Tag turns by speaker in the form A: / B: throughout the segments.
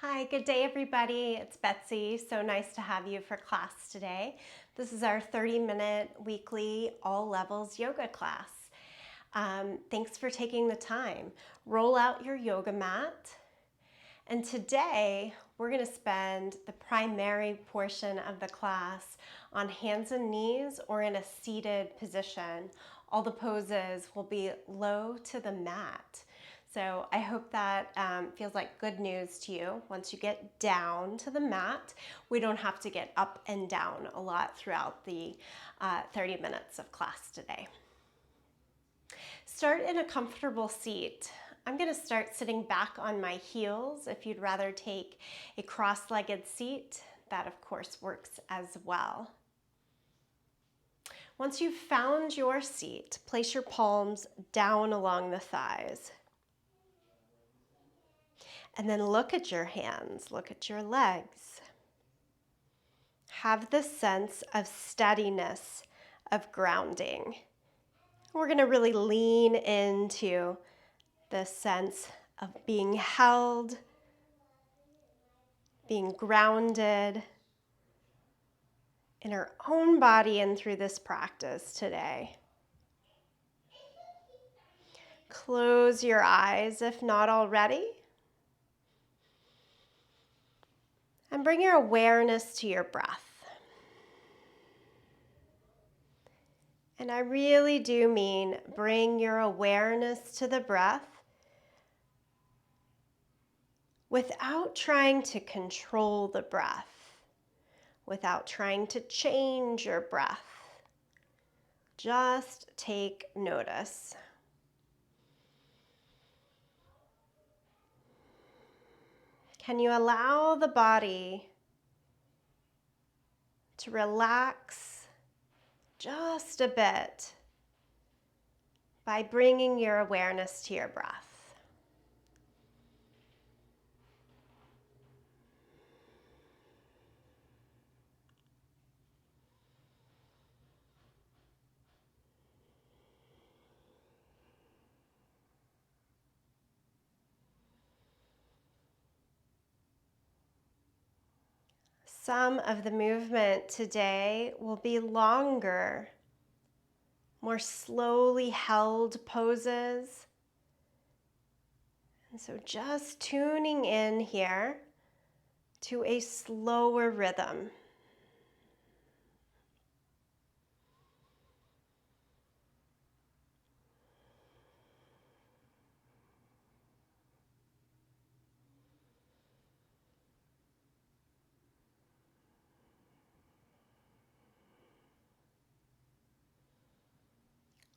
A: Hi, good day everybody. It's Betsy. So nice to have you for class today. This is our 30-minute weekly all levels yoga class. Thanks for taking the time. Roll out your yoga mat. And today we're going to spend the primary portion of the class on hands and knees or in a seated position. All the poses will be low to the mat. So I hope that feels like good news to you. Once you get down to the mat, we don't have to get up and down a lot throughout the 30 minutes of class today. Start in a comfortable seat. I'm going to start sitting back on my heels. If you'd rather take a cross-legged seat, that of course works as well. Once you've found your seat, place your palms down along the thighs. And then look at your hands, look at your legs. Have the sense of steadiness, of grounding. We're going to really lean into the sense of being held, being grounded in our own body and through this practice today. Close your eyes if not already. And bring your awareness to your breath. And I really do mean bring your awareness to the breath without trying to control the breath, without trying to change your breath. Just take notice. Can you allow the body to relax just a bit by bringing your awareness to your breath? Some of the movement today will be longer, more slowly held poses. And so just tuning in here to a slower rhythm.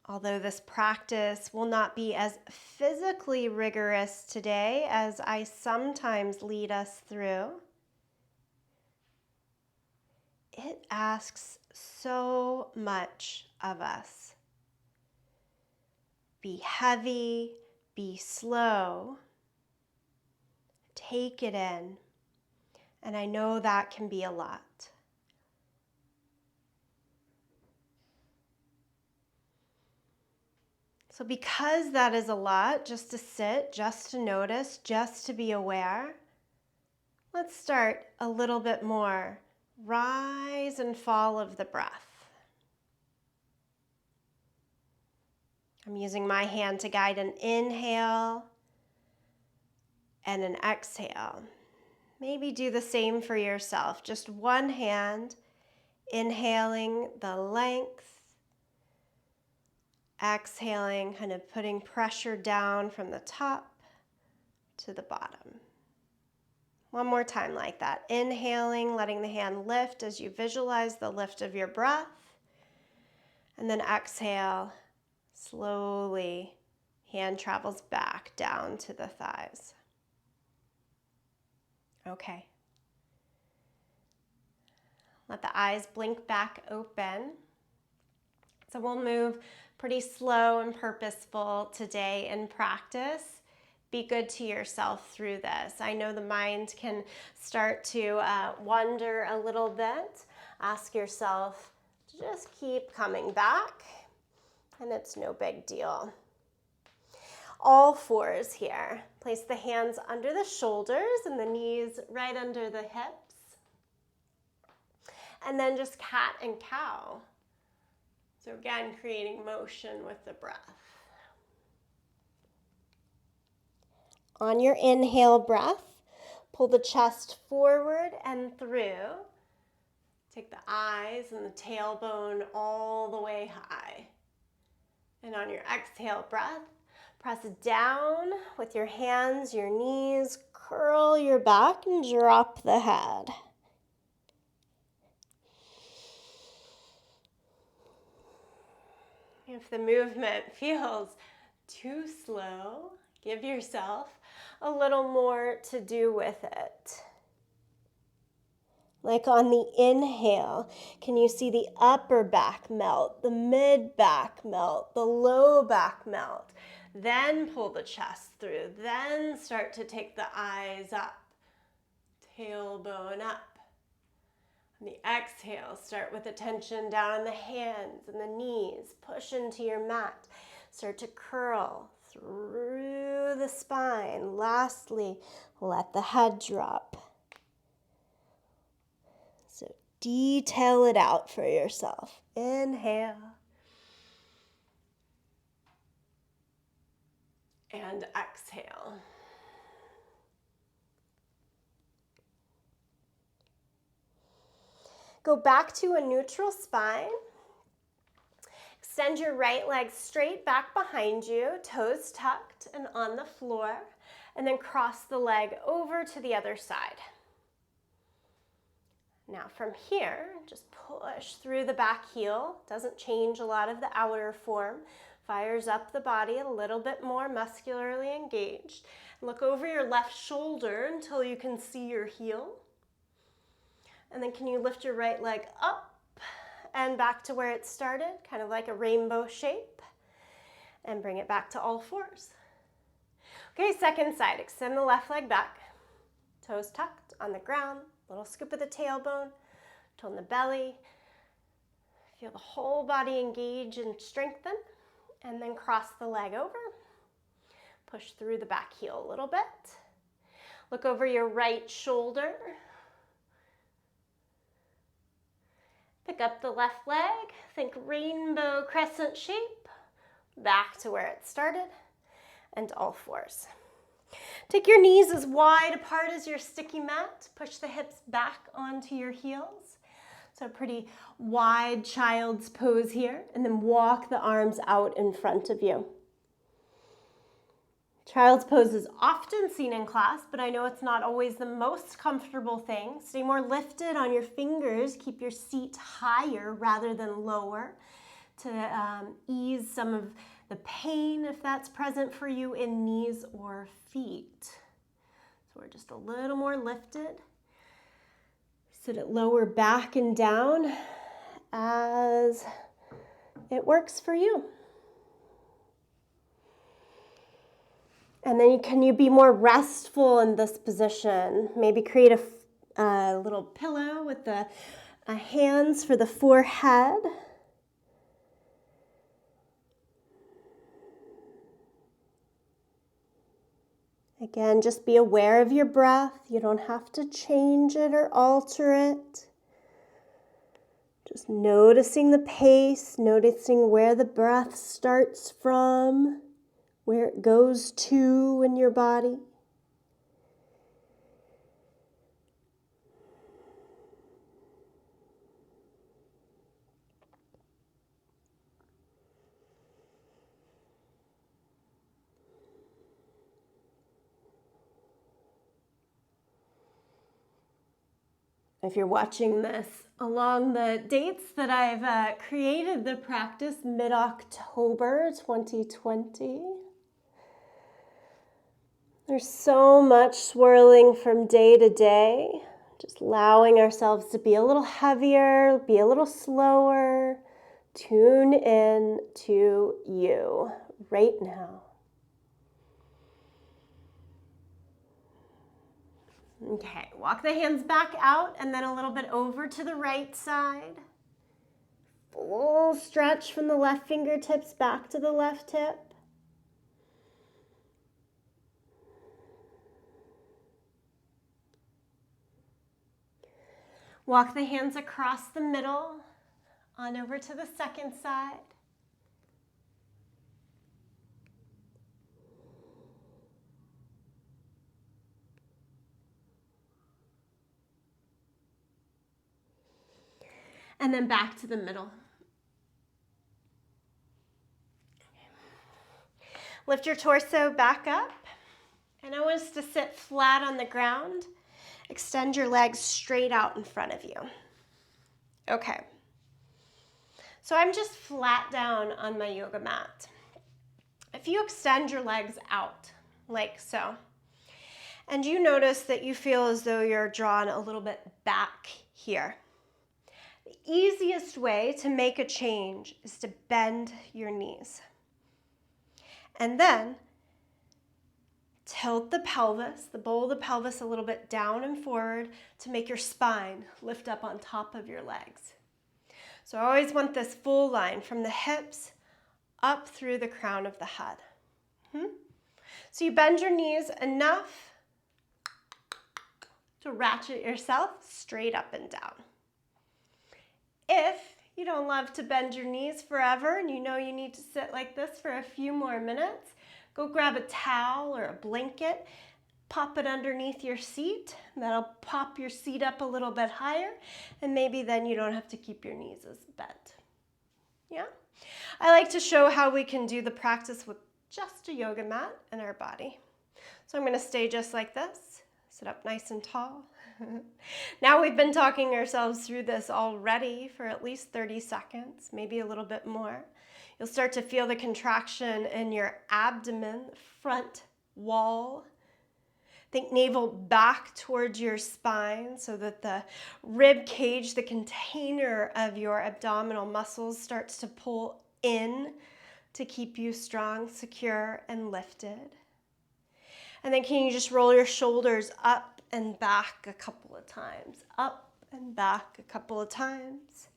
A: Although this practice will not be as physically rigorous today as I sometimes lead us through, it asks so much of us. Be heavy, be slow, take it in, and I know that can be a lot. So because that is a lot, just to sit, just to notice, just to be aware, let's start a little bit more. Rise and fall of the breath. I'm using my hand to guide an inhale and an exhale. Maybe do the same for yourself. Just one hand, inhaling the length, exhaling, kind of putting pressure down from the top to the bottom. One more time like that. Inhaling, letting the hand lift as you visualize the lift of your breath. And then exhale, slowly, hand travels back down to the thighs. Okay. Let the eyes blink back open. So we'll move pretty slow and purposeful today in practice. Be good to yourself through this. I know the mind can start to wander a little bit. Ask yourself to just keep coming back, and it's no big deal. all fours here. Place the hands under the shoulders and the knees right under the hips. And then just cat and cow. So again, creating motion with the breath. On your inhale breath, pull the chest forward and through. Take the eyes and the tailbone all the way high. And on your exhale breath, press down with your hands, your knees, curl your back and drop the head. If the movement feels too slow, give yourself a little more to do with it. Like on the inhale, can you see the upper back melt, the mid back melt, the low back melt? Then pull the chest through. Then start to take the eyes up, tailbone up. On the exhale, start with attention down on the hands and the knees. Push into your mat. Start to curl through the spine. Lastly, let the head drop. So detail it out for yourself. Inhale. And exhale. Go back to a neutral spine. Extend your right leg straight back behind you, toes tucked and on the floor, and then cross the leg over to the other side. Now from here, just push through the back heel. Doesn't change a lot of the outer form. Fires up the body a little bit more, muscularly engaged. Look over your left shoulder until you can see your heel. And then can you lift your right leg up and back to where it started, kind of like a rainbow shape, and bring it back to all fours. Okay, second side, extend the left leg back, toes tucked on the ground, little scoop of the tailbone, tone the belly, feel the whole body engage and strengthen, and then cross the leg over, push through the back heel a little bit, look over your right shoulder, pick up the left leg, think rainbow crescent shape, back to where it started, and all fours. Take your knees as wide apart as your sticky mat. Push the hips back onto your heels. So a pretty wide child's pose here, and then walk the arms out in front of you. Child's pose is often seen in class, but I know it's not always the most comfortable thing. Stay more lifted on your fingers. Keep your seat higher rather than lower to ease some of the pain if that's present for you in knees or feet. So we're just a little more lifted. Sit at lower back and down as it works for you. And then can you be more restful in this position? Maybe create a little pillow with the hands for the forehead. Again, just be aware of your breath. You don't have to change it or alter it. Just noticing the pace, noticing where the breath starts from, where it goes to in your body. If you're watching this along the dates that I've created the practice, mid-October 2020. There's so much swirling from day to day, just allowing ourselves to be a little heavier, be a little slower, tune in to you right now. Okay, walk the hands back out and then a little bit over to the right side. Full stretch from the left fingertips back to the left hip. Walk the hands across the middle, on over to the second side. And then back to the middle. Lift your torso back up. And I want us to sit flat on the ground. Extend your legs straight out in front of you. Okay. So I'm just flat down on my yoga mat. If you extend your legs out, like so, and you notice that you feel as though you're drawn a little bit back here, the easiest way to make a change is to bend your knees. And then tilt the pelvis, the bowl of the pelvis a little bit down and forward to make your spine lift up on top of your legs. So I always want this full line from the hips up through the crown of the head. So you bend your knees enough to ratchet yourself straight up and down. If you don't love to bend your knees forever and you know you need to sit like this for a few more minutes, go grab a towel or a blanket, pop it underneath your seat. That'll pop your seat up a little bit higher, and maybe then you don't have to keep your knees as bent. Yeah? I like to show how we can do the practice with just a yoga mat in our body. So I'm going to stay just like this, sit up nice and tall. Now we've been talking ourselves through this already for at least 30 seconds, maybe a little bit more. You'll start to feel the contraction in your abdomen, front wall. Think navel back towards your spine so that the rib cage, the container of your abdominal muscles, starts to pull in to keep you strong, secure, and lifted. And then can you just roll your shoulders up and back a couple of times, up and back a couple of times,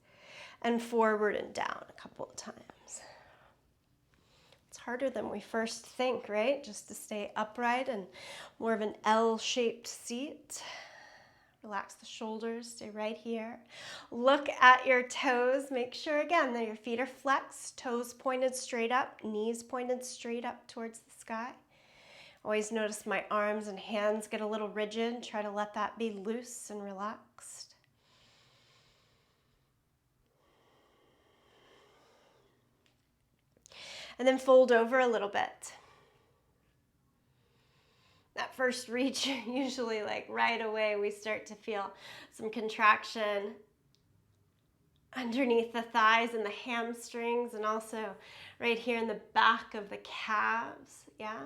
A: and forward and down a couple of times. It's harder than we first think, right? Just to stay upright and more of an L-shaped seat. Relax the shoulders, stay right here. Look at your toes. Make sure again that your feet are flexed, toes pointed straight up, knees pointed straight up towards the sky. Always notice my arms and hands get a little rigid. Try to let that be loose and relaxed. And then fold over a little bit. That first reach, usually like right away, we start to feel some contraction underneath the thighs and the hamstrings, and also right here in the back of the calves, yeah?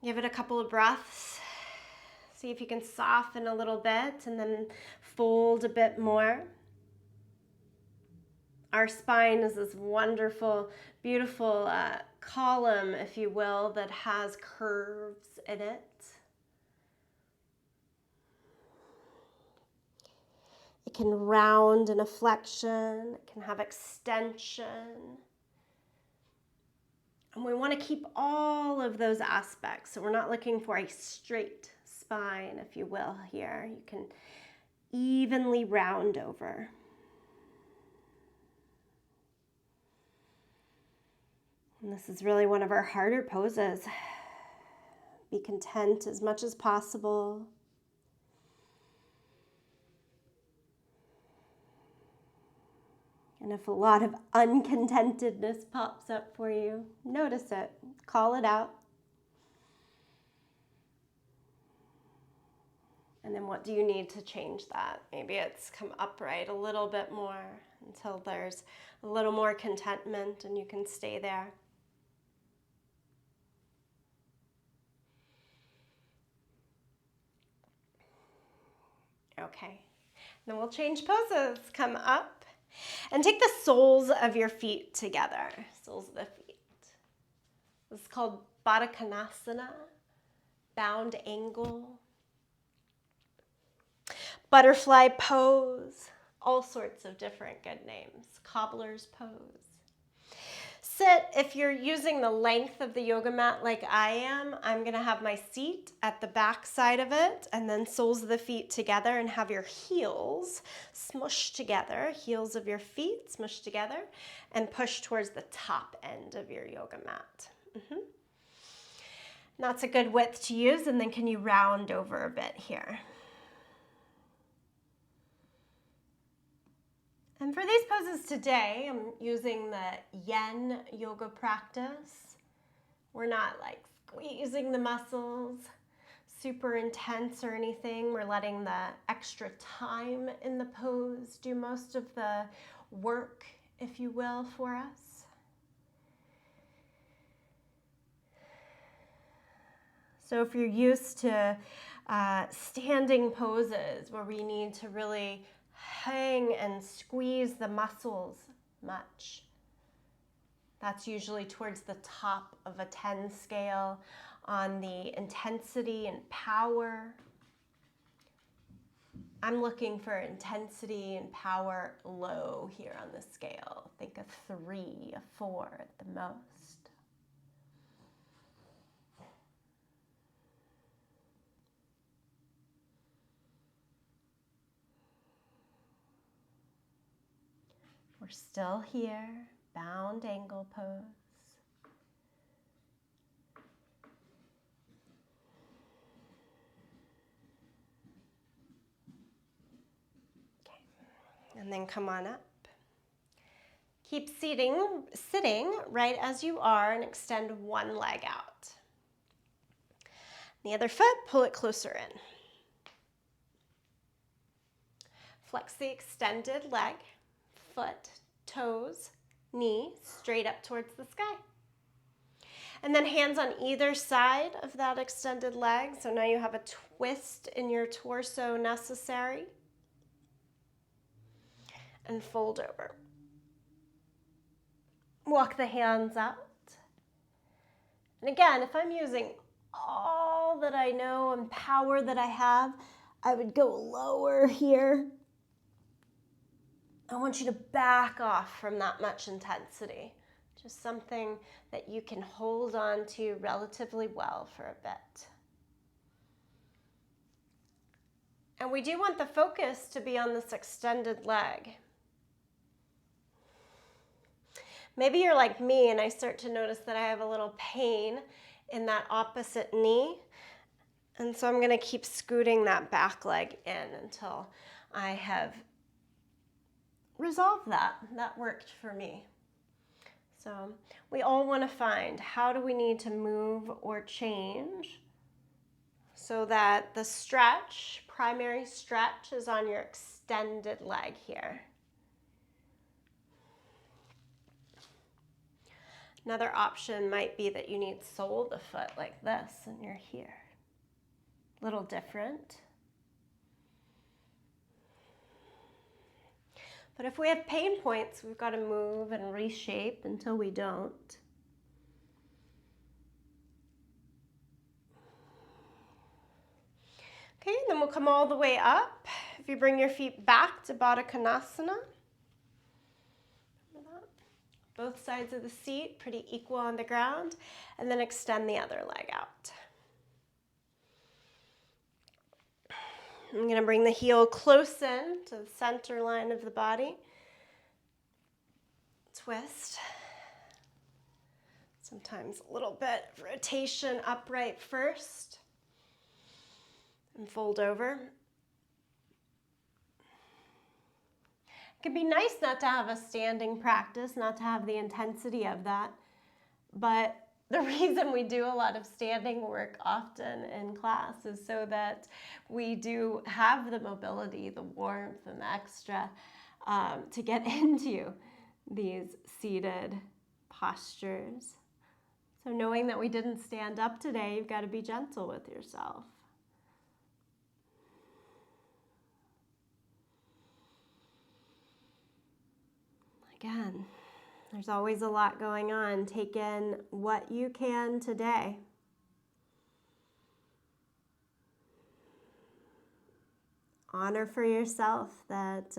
A: Give it a couple of breaths. See if you can soften a little bit and then fold a bit more. Our spine is this wonderful, beautiful column, if you will, that has curves in it. It can round in a flexion. It can have extension. And we want to keep all of those aspects. So we're not looking for a straight spine, if you will, here. You can evenly round over. And this is really one of our harder poses. Be content as much as possible. And if a lot of uncontentedness pops up for you, notice it, call it out. And then what do you need to change that? Maybe it's come upright a little bit more until there's a little more contentment and you can stay there. Okay, then we'll change poses. Come up and take the soles of your feet together. Soles of the feet. This is called Baddha Konasana, bound angle, butterfly pose, all sorts of different good names, cobbler's pose. sit. If you're using the length of the yoga mat like I am, I'm gonna have my seat at the back side of it and then soles of the feet together and have your heels smushed together, heels of your feet smushed together, and push towards the top end of your yoga mat. That's a good width to use, and then can you round over a bit here? And for these poses today, I'm using the Yen yoga practice. We're not like squeezing the muscles, super intense or anything. We're letting the extra time in the pose do most of the work, if you will, for us. So if you're used to standing poses where we need to really hang and squeeze the muscles much, that's usually towards the top of a 10 scale on the intensity and power. I'm looking for intensity and power low here on the scale. Think a 3, a 4 at the most. We're still here, bound angle pose. Okay, and then come on up. Keep sitting right as you are and extend one leg out. The other foot, pull it closer in. Flex the extended leg, foot, toes, knee, straight up towards the sky. And then hands on either side of that extended leg. So now you have a twist in your torso necessary. And fold over. Walk the hands out. And again, if I'm using all that I know and power that I have, I would go lower here. I want you to back off from that much intensity. Just something that you can hold on to relatively well for a bit. And we do want the focus to be on this extended leg. Maybe you're like me and I start to notice that I have a little pain in that opposite knee. And so I'm going to keep scooting that back leg in until I have resolved that. That worked for me. So we all want to find how do we need to move or change so that the stretch, primary stretch, is on your extended leg here. Another option might be that you need sole of the foot like this and you're here. Little different. But if we have pain points, we've got to move and reshape until we don't. Okay, then we'll come all the way up. If you bring your feet back to Baddha Konasana. Both sides of the seat, pretty equal on the ground, and then extend the other leg out. I'm going to bring the heel close in to the center line of the body. Twist. Sometimes a little bit of rotation upright first, and fold over. It can be nice not to have a standing practice, not to have the intensity of that. But the reason we do a lot of standing work often in class is so that we do have the mobility, the warmth, and the extra to get into these seated postures. So knowing that we didn't stand up today, you've got to be gentle with yourself. Again, there's always a lot going on. Take in what you can today. Honor for yourself that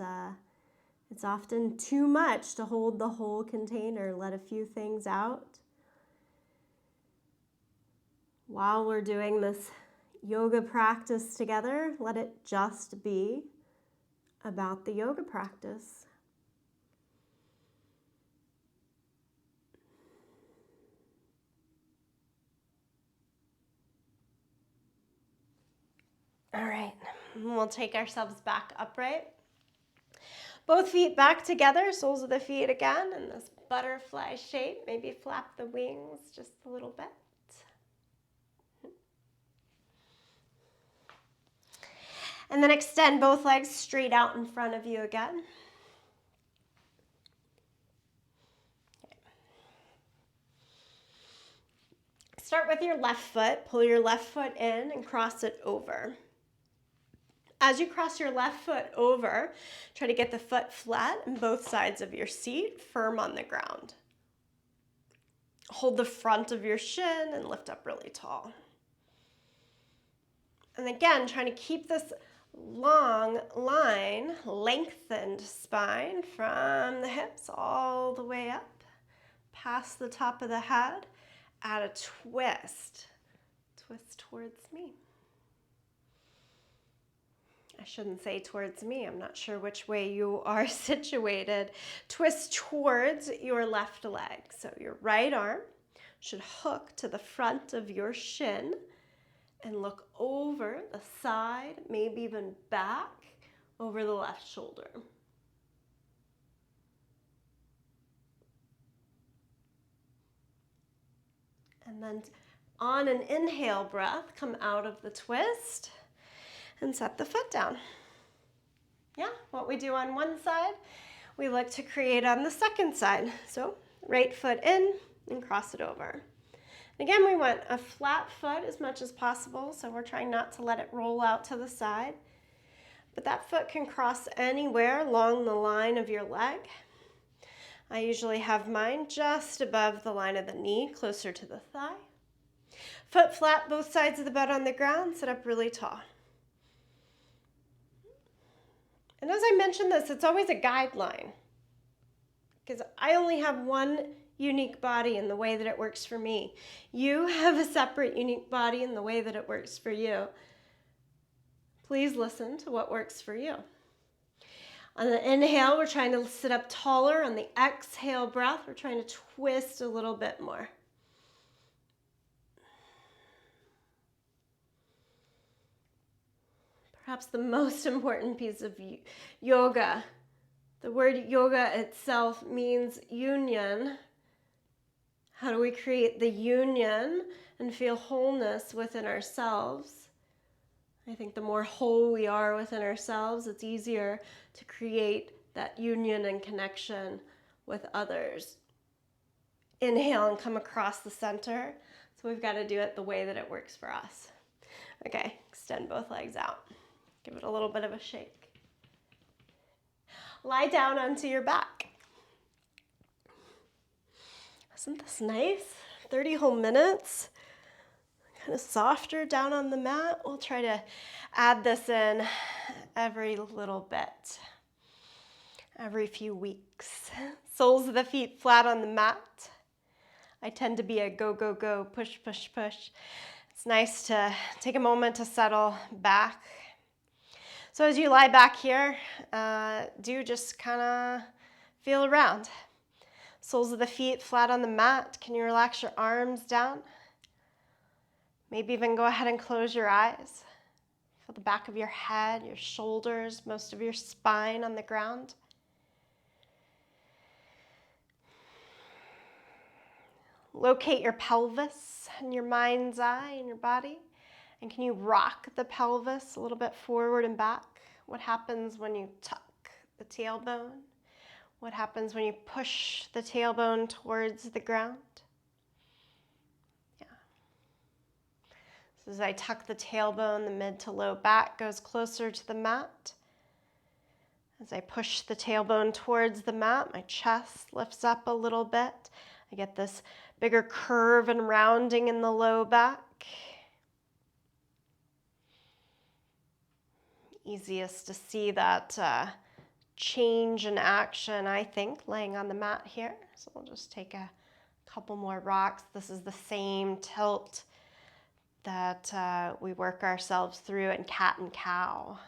A: It's often too much to hold the whole container. Let a few things out. While we're doing this yoga practice together, let it just be about the yoga practice. All right, we'll take ourselves back upright. Both feet back together, soles of the feet again in this butterfly shape. Maybe flap the wings just a little bit. And then extend both legs straight out in front of you again. Start with your left foot. Pull your left foot in and cross it over. As you cross your left foot over, try to get the foot flat and both sides of your seat firm on the ground. Hold the front of your shin and lift up really tall. And again, trying to keep this long line, lengthened spine from the hips all the way up, past the top of the head. Add a twist. Twist towards me. I shouldn't say towards me. I'm not sure which way you are situated. Twist towards your left leg. So your right arm should hook to the front of your shin and look over the side, maybe even back over the left shoulder. And then on an inhale breath, come out of the twist and set the foot down. Yeah, what we do on one side, we look to create on the second side. So right foot in and cross it over. Again, we want a flat foot as much as possible, so we're trying not to let it roll out to the side. But that foot can cross anywhere along the line of your leg. I usually have mine just above the line of the knee, closer to the thigh. Foot flat, both sides of the butt on the ground, sit up really tall. And as I mentioned this, it's always a guideline, because I only have one unique body in the way that it works for me. You have a separate unique body in the way that it works for you. Please listen to what works for you. On the inhale, we're trying to sit up taller. On the exhale breath, we're trying to twist a little bit more. Perhaps the most important piece of yoga. The word yoga itself means union. How do we create the union and feel wholeness within ourselves? I think the more whole we are within ourselves, it's easier to create that union and connection with others. Inhale and come across the center. So we've got to do it the way that it works for us. Okay, extend both legs out. Give it a little bit of a shake. Lie down onto your back. Isn't this nice? 30 whole minutes. Kind of softer down on the mat. We'll try to add this in every little bit, every few weeks. Soles of the feet flat on the mat. I tend to be a go, go, go, push, push, push. It's nice to take a moment to settle back. So as you lie back here, do just kind of feel around. Soles of the feet flat on the mat. Can you relax your arms down? Maybe even go ahead and close your eyes. Feel the back of your head, your shoulders, most of your spine on the ground. Locate your pelvis and your mind's eye in your body. And can you rock the pelvis a little bit forward and back? What happens when you tuck the tailbone? What happens when you push the tailbone towards the ground? Yeah. So as I tuck the tailbone, the mid to low back goes closer to the mat. As I push the tailbone towards the mat, my chest lifts up a little bit. I get this bigger curve and rounding in the low back. Easiest to see that change in action, I think, laying on the mat here. So we'll just take a couple more rocks. This is the same tilt that we work ourselves through in cat and cow.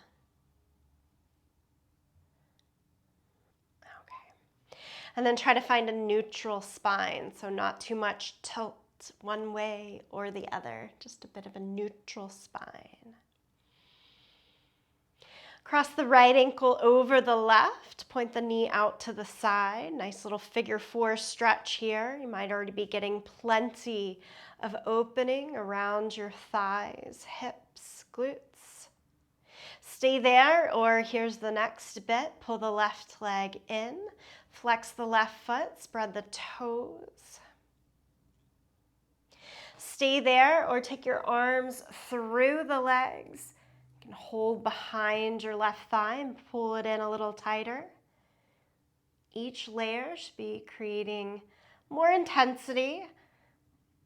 A: Okay. And then try to find a neutral spine, so not too much tilt one way or the other, just a bit of a neutral spine. Cross the right ankle over the left, point the knee out to the side. Nice little figure 4 stretch here. You might already be getting plenty of opening around your thighs, hips, glutes. Stay there, or here's the next bit. Pull the left leg in, flex the left foot, spread the toes. Stay there, or take your arms through the legs. You can hold behind your left thigh and pull it in a little tighter. Each layer should be creating more intensity,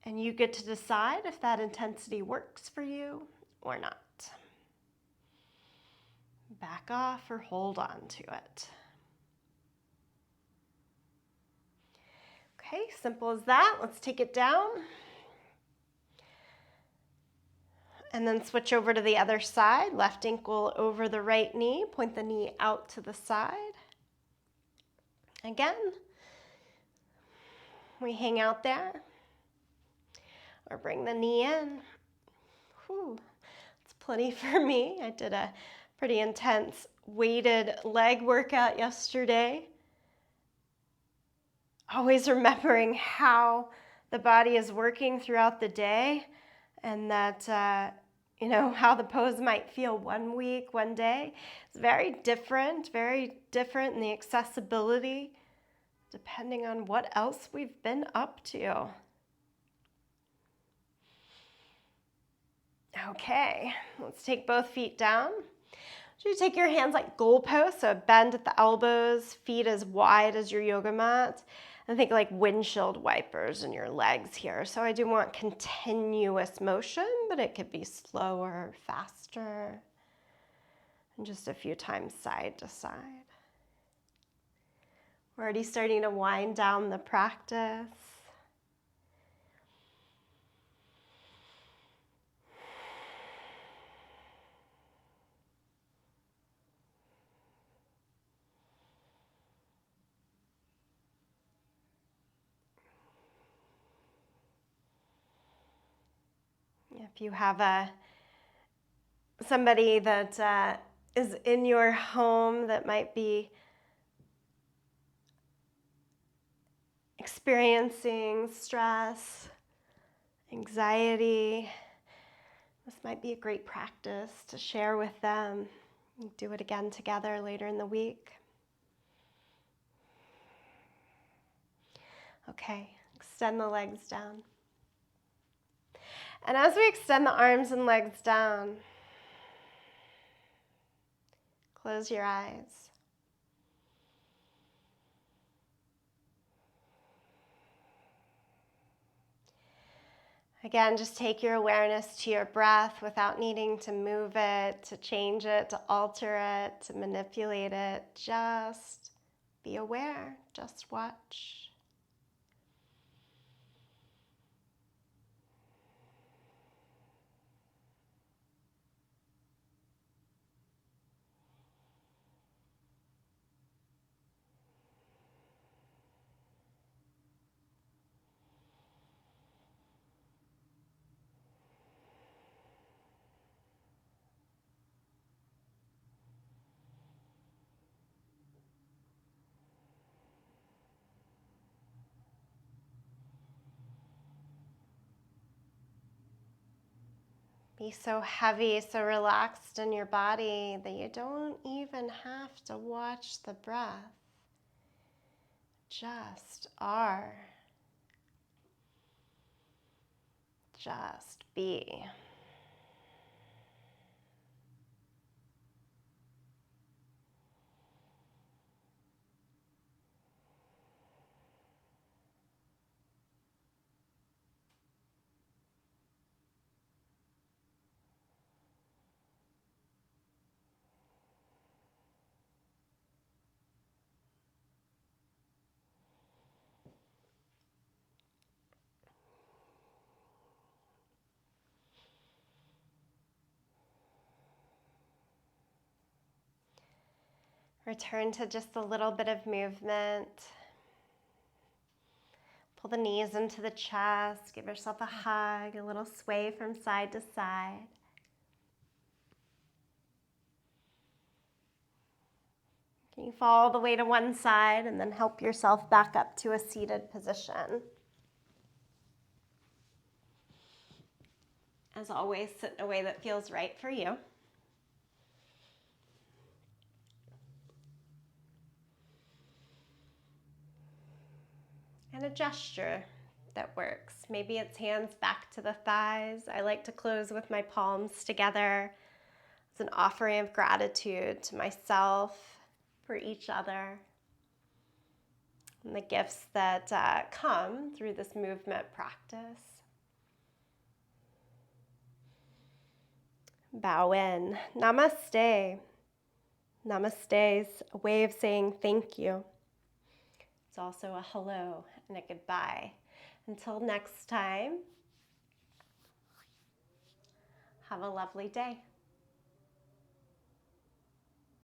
A: and you get to decide if that intensity works for you or not. Back off or hold on to it. Okay, simple as that. Let's take it down. And then switch over to the other side. Left ankle over the right knee. Point the knee out to the side. Again, we hang out there. Or bring the knee in. Whew, it's plenty for me. I did a pretty intense weighted leg workout yesterday. Always remembering how the body is working throughout the day, and that, how the pose might feel one week, one day. It's very different in the accessibility, depending on what else we've been up to. Okay, let's take both feet down. So you take your hands like goalposts, so bend at the elbows, feet as wide as your yoga mat. And think like windshield wipers in your legs here. So I do want continuous motion, but it could be slower, faster, and just a few times side to side. We're already starting to wind down the practice. If you have somebody that is in your home that might be experiencing stress, anxiety, this might be a great practice to share with them. Do it again together later in the week. Okay, extend the legs down. And as we extend the arms and legs down, close your eyes. Again, just take your awareness to your breath without needing to move it, to change it, to alter it, to manipulate it. Just be aware, just watch. Be so heavy, so relaxed in your body that you don't even have to watch the breath. Just are. Just be. Return to just a little bit of movement. Pull the knees into the chest. Give yourself a hug, a little sway from side to side. Can you fall all the way to one side and then help yourself back up to a seated position? As always, sit in a way that feels right for you. And a gesture that works. Maybe it's hands back to the thighs. I like to close with my palms together. It's an offering of gratitude to myself, for each other, and the gifts that come through this movement practice. Bow in. Namaste. Namaste is a way of saying thank you. It's also a hello and a goodbye. Until next time, have a lovely day.